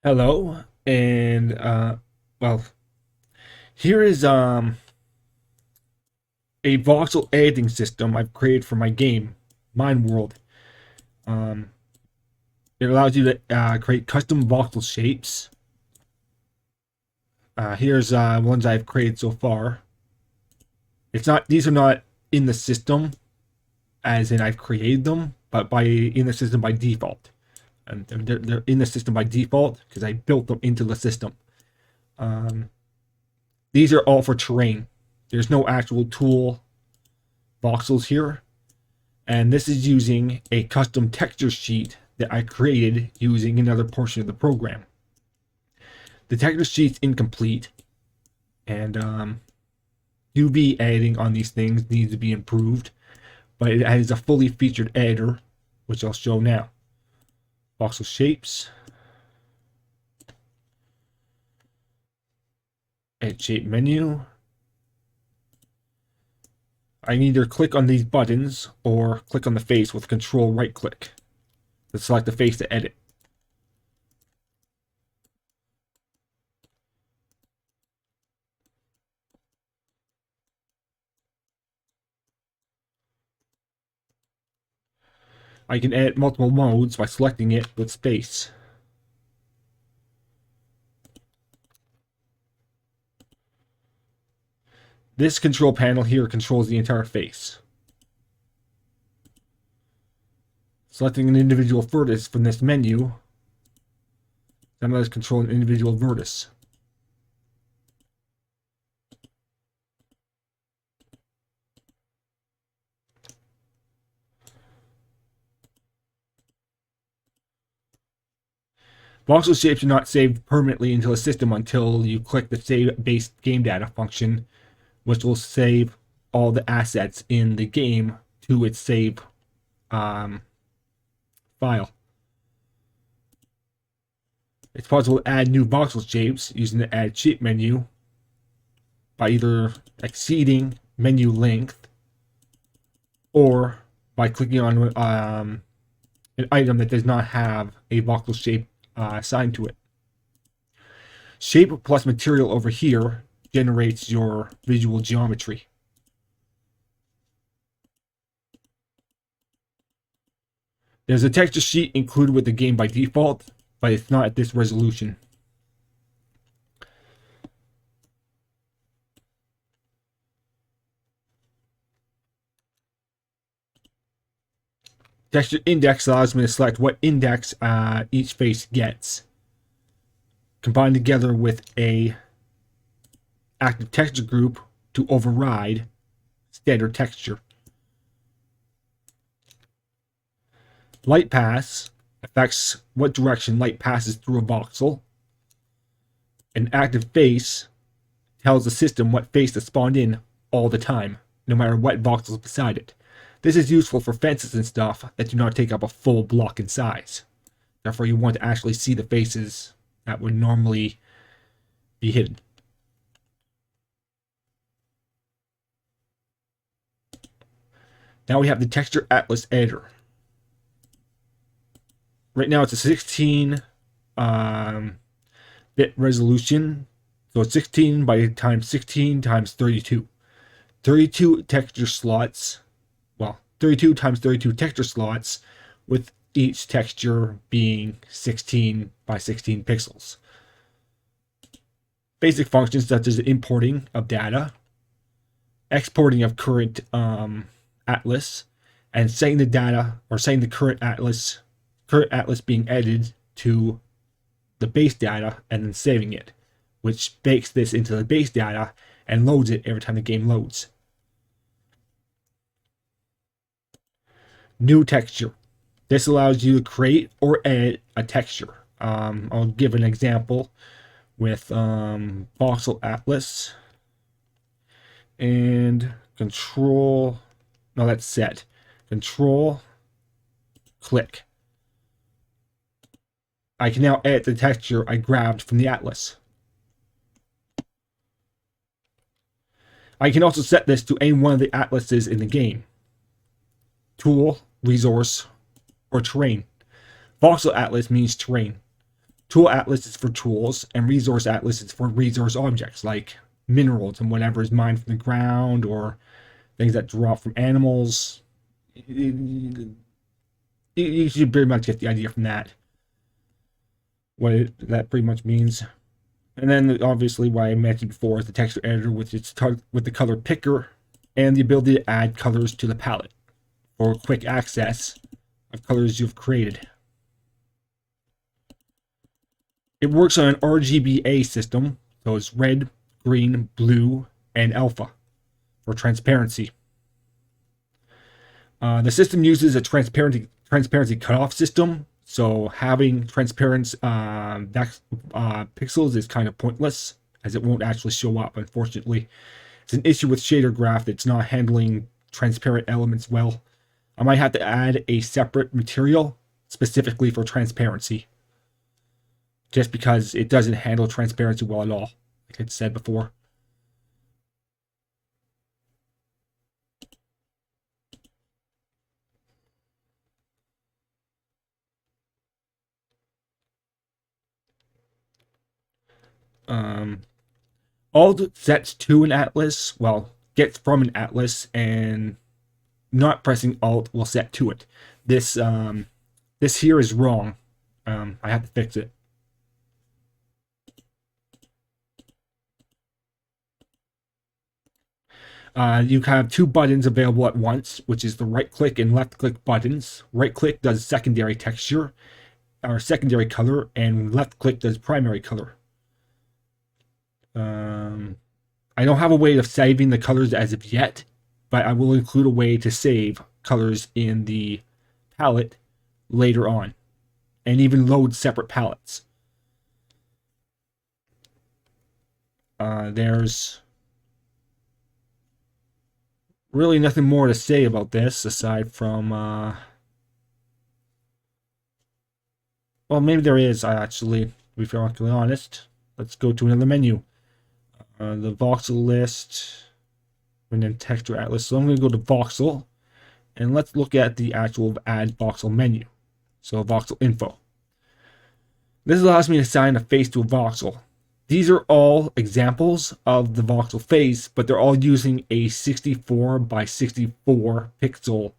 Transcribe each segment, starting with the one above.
Hello, and well, here is a voxel editing system I've created for my game, Mind World. Um, it allows you to create custom voxel shapes. Here's ones I've created so far. These are not in the system, as in I've created them, but in the system by default. And they're in the system by default because I built them into the system. Um, these are all for terrain. There's no actual tool voxels here, and this is using a custom texture sheet that I created using another portion of the program. The texture sheet's incomplete, and UV editing on these things needs to be improved, but it has a fully featured editor, which I'll show now. Voxel shapes, edit shape menu. I can either click on these buttons or click on the face with Control right click to select the face to edit. I can edit multiple modes by selecting it with space. This control panel here controls the entire face. Selecting an individual vertex from this menu, then let's control an individual vertex. Voxel shapes are not saved permanently into the system until you click the Save Base Game Data function, which will save all the assets in the game to its save file. It's possible to add new voxel shapes using the Add Shape menu by either exceeding menu length or by clicking on an item that does not have a voxel shape assigned to it. Shape plus material over here generates your visual geometry. There's a texture sheet included with the game by default, but it's not at this resolution. Texture index allows me to select what index each face gets, combined together with a active texture group to override standard texture. Light pass affects what direction light passes through a voxel. An active face tells the system what face to spawn in all the time, no matter what voxel is beside it. This is useful for fences and stuff that do not take up a full block in size. Therefore, you want to actually see the faces that would normally be hidden. Now we have the Texture Atlas Editor. Right now it's a 16 bit resolution. So it's 16 by times 16 times 32. 32 texture slots. Well, 32 times 32 texture slots, with each texture being 16 by 16 pixels. Basic functions such as importing of data, exporting of current atlas, and setting the data or setting the current atlas being edited to the base data and then saving it, which bakes this into the base data and loads it every time the game loads. New texture. This allows you to create or edit a texture. I'll give an example with Voxel Atlas and control. No, that's set. Control, click. I can now edit the texture I grabbed from the atlas. I can also set this to any one of the atlases in the game. Tool, resource, or terrain. Voxel Atlas means terrain. Tool atlas is for tools, and resource atlas is for resource objects like minerals and whatever is mined from the ground or things that drop from animals. You should pretty much get the idea from that. That pretty much means. And then obviously what I mentioned before is the texture editor with the color picker and the ability to add colors to the palette for quick access of colors you've created. It works on an RGBA system, so it's red, green, blue, and alpha for transparency. The system uses a transparency cutoff system, so having transparent pixels is kind of pointless, as it won't actually show up, unfortunately. It's an issue with shader graph that's not handling transparent elements well. I might have to add a separate material specifically for transparency, just because it doesn't handle transparency well at all, like I said before. Alt sets to an atlas, well, gets from an atlas, and not pressing Alt will set to it. This here is wrong. I have to fix it. You have two buttons available at once, which is the right click and left click buttons. Right click does secondary texture or secondary color, and left click does primary color. I don't have a way of saving the colors as of yet, but I will include a way to save colors in the palette later on, and even load separate palettes. There's really nothing more to say about this aside from, well, maybe there is actually, to be frankly honest. Let's go to another menu. The voxel list, and then texture atlas. So I'm going to go to voxel, and let's look at the actual add voxel menu. So voxel info. This allows me to assign a face to a voxel. These are all examples of the voxel face, but they're all using a 64 by 64 pixel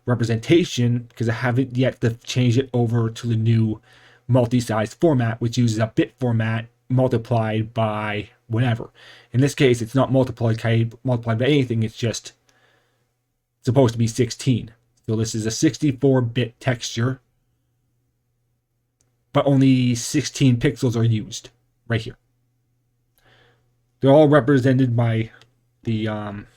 representation because I haven't yet to change it over to the new multi-size format, which uses a bit format multiplied by whatever. In this case, it's not multiplied by anything, it's just supposed to be 16. So this is a 64-bit texture, but only 16 pixels are used right here. They're all represented by the one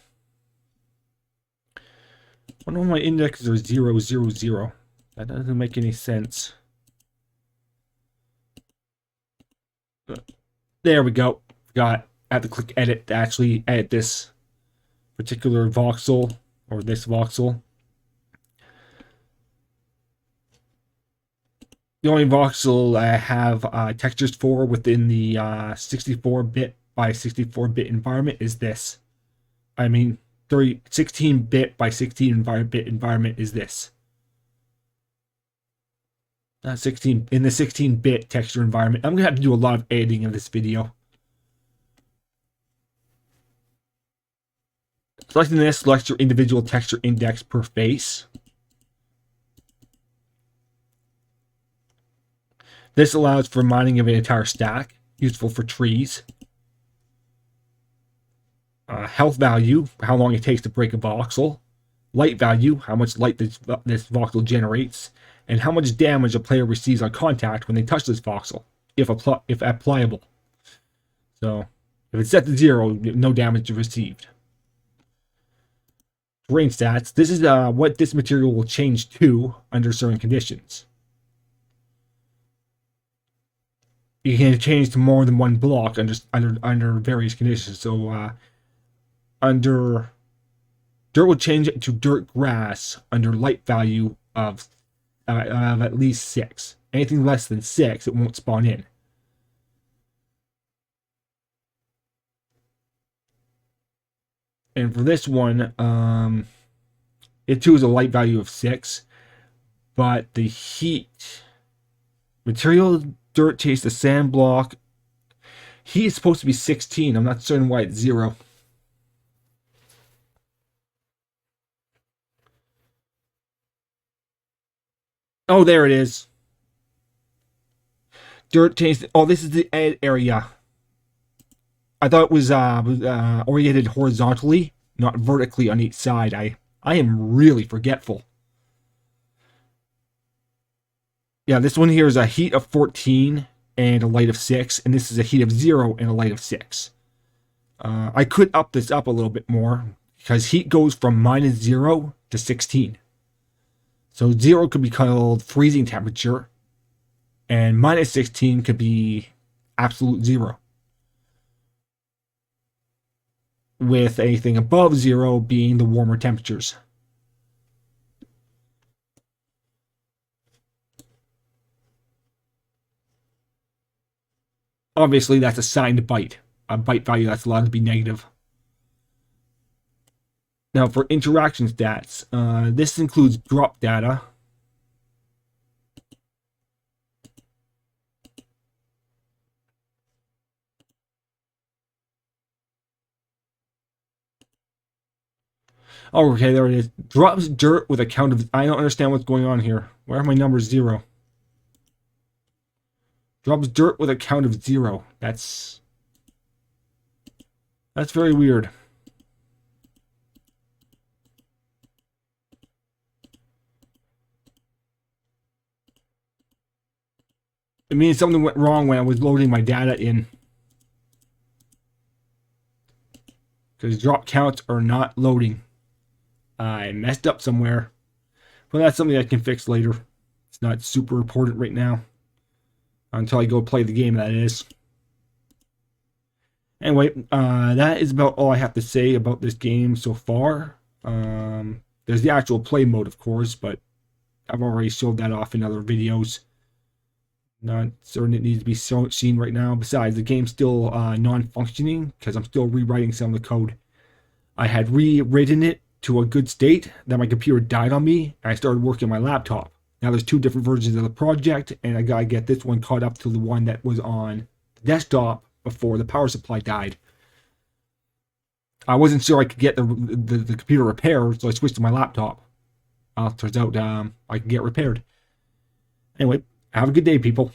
of my indexes are 0, 0, 0. That doesn't make any sense. There we go. I have to click edit to actually edit this particular voxel, or this voxel. The only voxel I have textures for within the 64-bit by 64-bit environment is this. I mean, 16-bit by 16-bit environment is this. 16 in the 16-bit texture environment. I'm gonna have to do a lot of editing in this video. Selecting this selects your individual texture index per face. This allows for mining of an entire stack, useful for trees. Health value, how long it takes to break a voxel. Light value, how much light this voxel generates. And how much damage a player receives on contact when they touch this voxel, if applicable. So, if it's set to 0, no damage received. Terrain stats, this is what this material will change to under certain conditions. You can change to more than one block under various conditions. So, under dirt will change it to dirt grass under light value of at least 6. Anything less than 6, it won't spawn in. And for this one, it too is a light value of 6, but the heat material dirt chase the sand block. Heat is supposed to be 16. I'm not certain why it's 0. Oh, there it is. Dirt chase. Oh, this is the ed area. I thought it was oriented horizontally, not vertically on each side. I am really forgetful. Yeah, this one here is a heat of 14 and a light of 6, and this is a heat of 0 and a light of 6. I could up this up a little bit more, because heat goes from -0 to 16. So 0 could be called freezing temperature, and -16 could be absolute 0. With anything above 0 being the warmer temperatures. Obviously, that's assigned byte. A byte value that's allowed to be negative. Now, for interaction stats, this includes drop data. Oh, okay, there it is. Drops dirt with a count of... I don't understand what's going on here. Why are my numbers 0? Drops dirt with a count of 0. That's very weird. It means something went wrong when I was loading my data in. Because drop counts are not loading. I messed up somewhere. But that's something I can fix later. It's not super important right now. Until I go play the game, that is. Anyway, that is about all I have to say about this game so far. There's the actual play mode, of course, but I've already showed that off in other videos. Not certain it needs to be seen right now. Besides, the game's still non-functioning because I'm still rewriting some of the code. I had rewritten it to a good state, then my computer died on me, and I started working on my laptop. Now there's 2 different versions of the project, and I gotta get this one caught up to the one that was on the desktop before the power supply died. I wasn't sure I could get the computer repaired, so I switched to my laptop. Turns out I can get repaired. Anyway, have a good day, people.